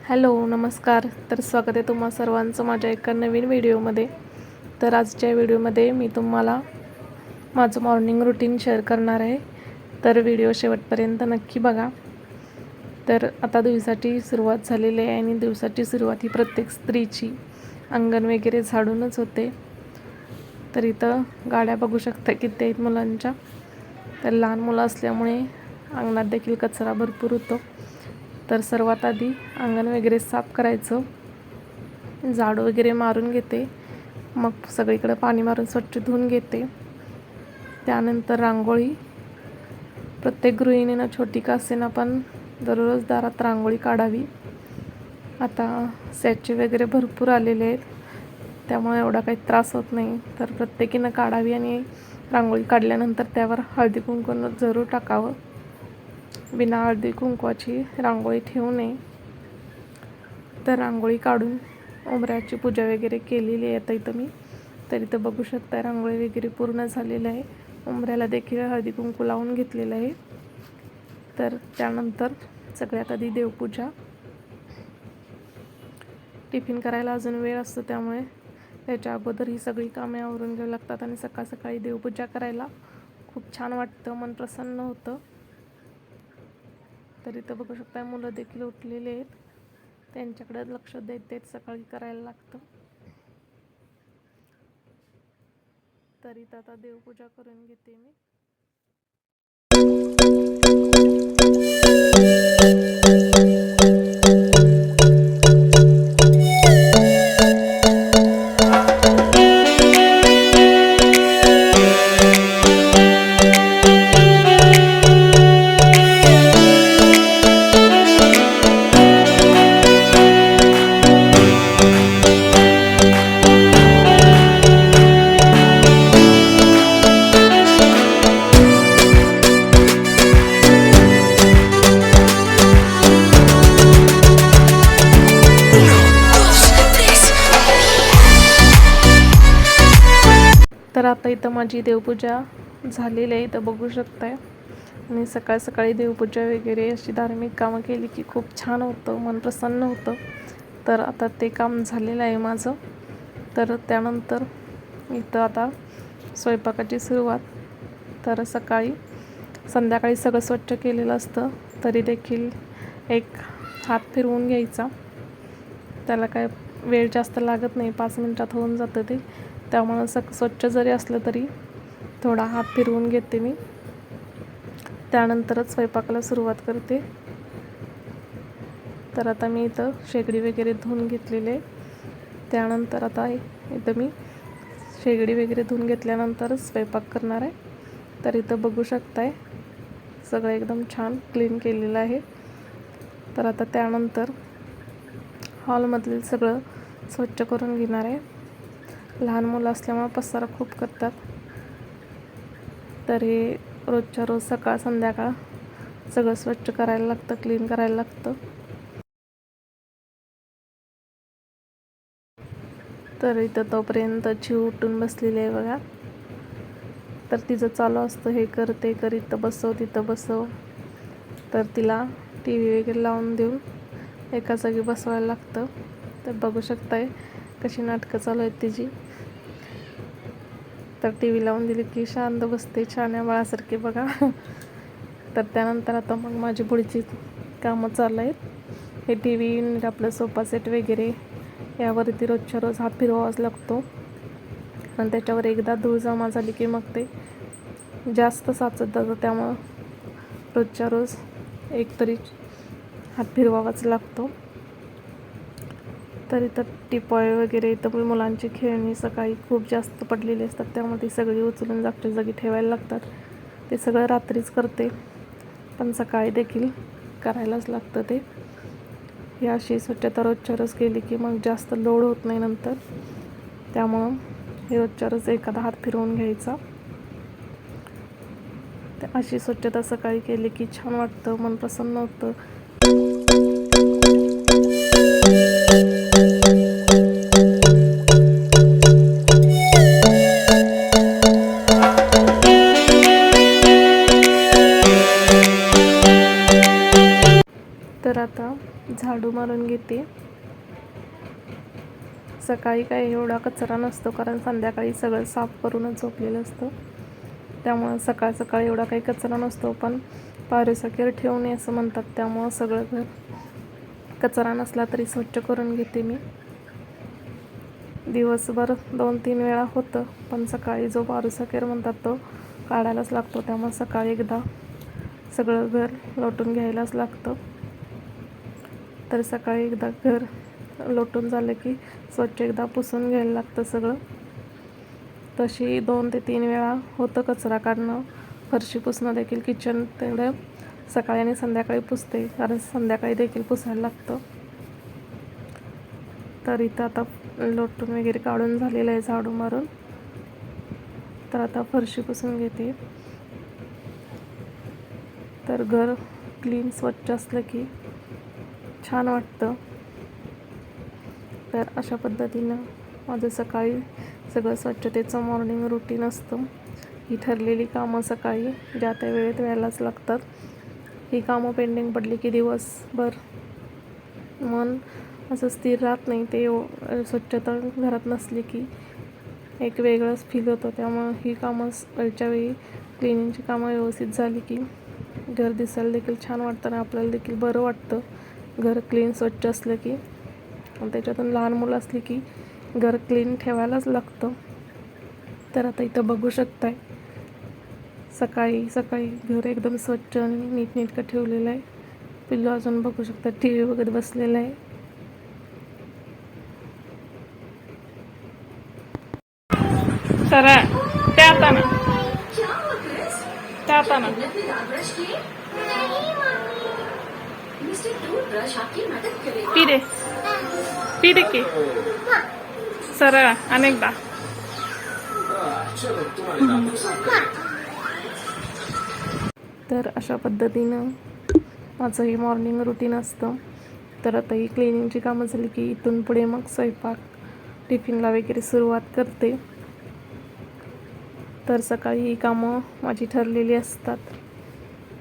Hello नमस्कार. तर स्वागत आहे तुम्हा सर्वांचं माझ्या एका नवीन व्हिडिओमध्ये. तर आजच्या व्हिडिओमध्ये मी तुम्हाला माझं मॉर्निंग रुटीन शेअर करणार आहे. तर व्हिडिओ शेवटपर्यंत नक्की बघा. तर आता दिवसाची सुरुवात झालेली आहे आणि दिवसाची सुरुवात ही प्रत्येक स्त्रीची अंगण वगैरे झाडूनच होते. तर इथं गाड्या बघू शकता किती आहेत मुलांच्या. तर लहान मुलं असल्यामुळे अंगणात देखील कचरा भरपूर होतो. तर सर्वात आधी अंगण वगैरे साफ करायचं, झाडू वगैरे मारून घेते, मग सगळीकडे पाणी मारून स्वच्छ धुवून घेते. त्यानंतर रांगोळी, प्रत्येक गृहिणीनं छोटी का असेना पण दररोज दारात रांगोळी काढावी. आता सॅचे वगैरे भरपूर आलेले आहेत, त्यामुळे एवढा काही त्रास होत नाही. तर प्रत्येकीनं काढावी आणि रांगोळी काढल्यानंतर त्यावर हळदी कुंकू जरूर टाकावं. बिना हळदी कुंकवाची रांगोळी ठेवू नये. तर रांगोळी काढून उंबऱ्याची पूजा वगैरे केलेली आहे आता इथं मी. तर इथं बघू शकता रांगोळी वगैरे पूर्ण झालेलं आहे. उंबऱ्याला देखील हळदी कुंकू लावून घेतलेलं आहे. तर त्यानंतर सगळ्यात आधी देवपूजा. टिफिन करायला अजून वेळ असतो, त्यामुळे त्याच्या अगोदर ही सगळी कामे आवरून घ्यावी लागतात आणि सकाळ सकाळी देवपूजा करायला खूप छान वाटतं, मन प्रसन्न होतं. तर इथं बघू शकता मुलं देखील उठलेले आहेत, त्यांच्याकडे लक्ष देत सकाळी करायला लागतं. तर इथं आता देवपूजा करून घेते मी. तर आता इथं माझी देवपूजा झालेली आहे, इथं बघू शकताय. आणि सकाळ सकाळी देवपूजा वगैरे अशी धार्मिक कामं केली की खूप छान होतं, मन प्रसन्न होतं. तर आता ते काम झालेलं आहे माझं. तर त्यानंतर इथं आता स्वयंपाकाची सुरुवात. तर संध्याकाळी सगळं स्वच्छ केलेलं असतं, तरी देखील एक हात फिरवून घ्यायचा. त्याला काय वेळ जास्त लागत नाही, 5 मिनिटात होऊन जातं ते. त्यामुळं स्वच्छ जरी असलं तरी थोडा हात फिरवून घेते मी. त्यानंतरच स्वयंपाकाला सुरुवात करते. तर आता मी इथं शेगडी वगैरे धुवून घेतलेले. त्यानंतर आता इथं मी शेगडी वगैरे धुवून घेतल्यानंतरच स्वयंपाक करणार आहे. तर इथं बघू शकताय सगळं एकदम छान क्लीन केलेलं आहे. तर आता त्यानंतर हॉलमधील सगळं स्वच्छ करून घेणार आहे. लहान मुलं असल्यामुळे पसारा खूप करतात. तर हे रोजच्या रोज सकाळ संध्याकाळ सगळं स्वच्छ करायला लागतं, क्लीन करायला लागतं. तर इथं तोपर्यंत चिव उठून बसलेली आहे बघा. तर तिचं चालू असतं हे कर ते कर, इथं बसव तिथं बसव. तर तिला टी व्ही वगैरे लावून देऊन एका जागी बसवायला लागतं. तर बघू शकताय कशी नाटकं चालू आहेत तिची. तर टी व्ही लावून दिली की शांत बसते, छान बाळासारखी बघा. तर त्यानंतर आता मग माझी पुढची कामं चालू आहेत. हे टी व्ही, आपलं सोफा सेट वगैरे यावरती रोजच्या रोज हात फिरवावाच लागतो. पण त्याच्यावर एकदा धूळ जमा झाली की मग ते जास्त साचत जातं, त्यामुळं रोजच्या रोज एकतरी हात फिरवावाच लागतो. तर इथं टिपॉय वगैरे, इथं मुलांची खेळणी सकाळी खूप जास्त पडलेली असतात, त्यामुळे ती सगळी उचलून जागच्या जागी ठेवायला लागतात. ते सगळं रात्रीच करते, पण सकाळी देखील करायलाच लागतं ते. ही अशी स्वच्छता रोजच्या रोज केली की मग जास्त लोड होत नाही नंतर. त्यामुळं हे रोजच्या रोज एखादा हात फिरवून घ्यायचा. अशी स्वच्छता सकाळी केली की छान वाटतं, मन प्रसन्न होतं. झाडू मारून घेते. सकाळी काही एवढा कचरा नसतो, कारण संध्याकाळी सगळं साफ करूनच झोपलेलं असतं. त्यामुळं सकाळ सकाळी एवढा काही कचरा नसतो, पण पारुसकीर ठेवू नये असं म्हणतात. त्यामुळं सगळं घर कचरा नसला तरी स्वच्छ करून घेते मी. दिवसभर 2-3 वेळा होतं, पण सकाळी जो पारुसकीर म्हणतात तो काढायलाच लागतो. त्यामुळे सकाळी एकदा सगळं घर लोटून घ्यायलाच लागतं. तर सकाळी एकदा घर लोटून झालं की स्वच्छ एकदा पुसून घ्यायला लागतं सगळं. तशी 2 ते 3 वेळा होतं कचरा काढणं. फरशी पुसणं देखील किचन तेवढं सकाळी आणि संध्याकाळी पुसते, कारण संध्याकाळी देखील पुसायला लागतं. तर इथं आता लोटून वगैरे काढून झालेलं आहे झाडू मारून. तर आता फरशी पुसून घेते. तर घर क्लीन स्वच्छ असलं की छान वाटतं. तर अशा पद्धतीनं माझं सकाळी सगळं स्वच्छतेचं मॉर्निंग रुटीन असतं. ही ठरलेली कामं सकाळी ज्या त्या वेळेत व्हायलाच लागतात. ही कामं पेंडिंग पडली की दिवसभर मन असं स्थिर राहत नाही. ते स्वच्छता घरात नसली की एक वेगळंच फील होतं. त्यामुळं ही कामं वेळच्या वेळी क्लिनिंगची कामं व्यवस्थित झाली की घर दिसायला देखील छान वाटतं आणि आपल्याला देखील बरं वाटतं. घर क्लीन स्वच्छ असलं की, आणि त्याच्यातून लहान मुलं असली की घर क्लीन ठेवायलाच लागतं. तर आता इथं बघू शकताय, सकाळी सकाळी घर एकदम स्वच्छ आणि नीटनेटकं ठेवलेलं आहे. पिल्लू अजून बघू शकता TV बघत बसलेलं आहे. सरळ त्या हातानं पी दे की सरळ अनेकदा. तर अशा पद्धतीनं माझं ही मॉर्निंग रुटीन असतं. तर आता ही क्लिनिंगची कामं झाली की इथून पुढे मग स्वयंपाक टिफिनला वगैरे सुरुवात करते. तर सकाळी ही कामं माझी ठरलेली असतात.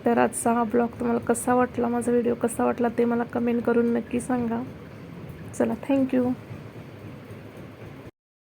तर आजचा हा ब्लॉग तुम्हाला कसा वाटला, माझा व्हिडिओ कसा वाटला ते मला कमेंट करून नक्की सांगा. चला, थँक्यू.